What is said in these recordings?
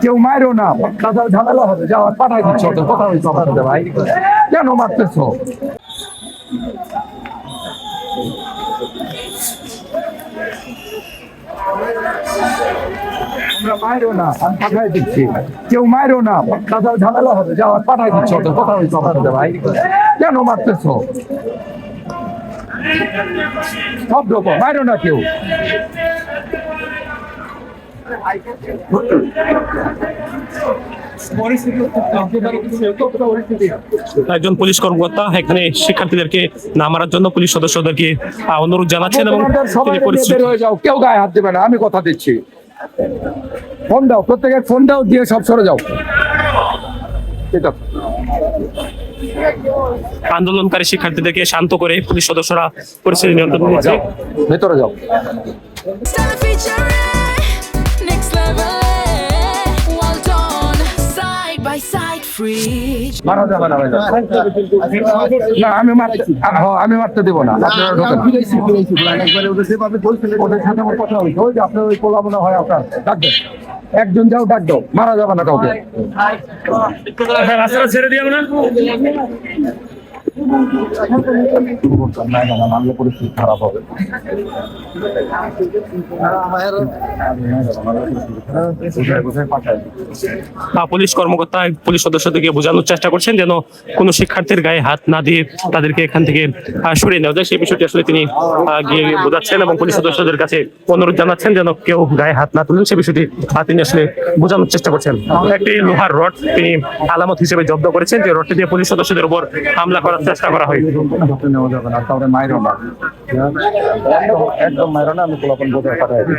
কেউ মারো না, তাছাড়া ঝামেলা হবে, যাওয়া পাঠাই দিচ্ছ, তো কথা হয়েছে আপনাদের ভাই, কেন মারতেছ? আমরা মারো না, আমি পাঠাই দিচ্ছি, কেউ মারো না, তাছাড়া ঝামেলা হবে, যাওয়া পাঠাই দিচ্ছ, তো কথা হয়েছে আপনাদের ভাই, কেন মারতেছ? সব রকম মারো না কেউ। একজন পুলিশ কর্মকর্তা এখানে শিক্ষার্থীদেরকে না মারার জন্য পুলিশ সদস্যদেরকে অনুরোধ জানাচ্ছেন এবং তিনি পরিস্থিতি হয়ে যাও, কেউ গায়ে হাত দেবে না, আমি কথা দিচ্ছি। ফোন দাও, প্রত্যেকের ফোন দাও, দিয়ে সব সরে যাও। ঠিক আছে। আন্দোলনকারী শিক্ষার্থীদেরকে শান্ত করে পুলিশ সদস্যরা পরিস্থিতি নিয়ন্ত্রণ করেছে। ভেতরে যাও। মারা যাবে না, না আমি মারতে দেবো না। ওদের সাথে আমার কথা হয়েছে, ওই যে আপনার ওই পোলা মনে হয় আপনার, ডাক দেন একজন, যাও ডাক দাও, মারা যাবে না কাউকে। রাস্তাটা ছেড়ে দিয়ে মানলে পরিস্থিতি খারাপ হবে। পুলিশ কর্মকর্তা পুলিশ সদস্যদেরকে বোঝানোর চেষ্টা করছেন যেন কোনো শিক্ষার্থীর গায়ে হাত না দিয়ে তাদেরকে এখান থেকে সরিয়ে নেওয়া যায়, সেই বিষয়টি আসলে তিনি গিয়ে বোঝাচ্ছেন এবং পুলিশ সদস্যদের কাছে অনুরোধ জানাচ্ছেন যেন কেউ গায়ে হাত না তুলেন, সে বিষয়টি তিনি আসলে বোঝানোর চেষ্টা করছেন। একটি লোহার রড তিনি আলামত হিসেবে জব্দ করেছেন, যে রডটি দিয়ে পুলিশ সদস্যদের উপর হামলা করার চেষ্টা করা হয়। নেওয়া যাবে না, তাহলে মাইরো না, একদম মাইরো না, আমি পোলাপন বোঝায় পাঠাই দিই।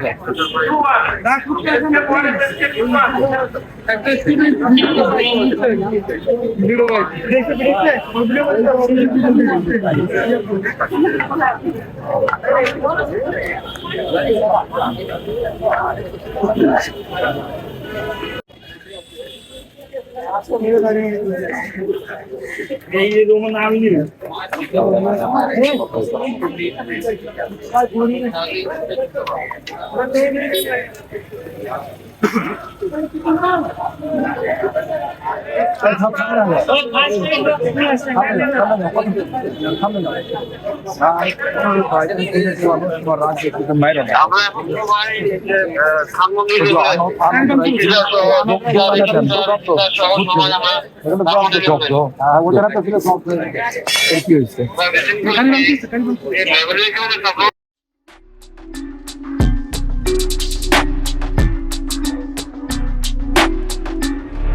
আমরা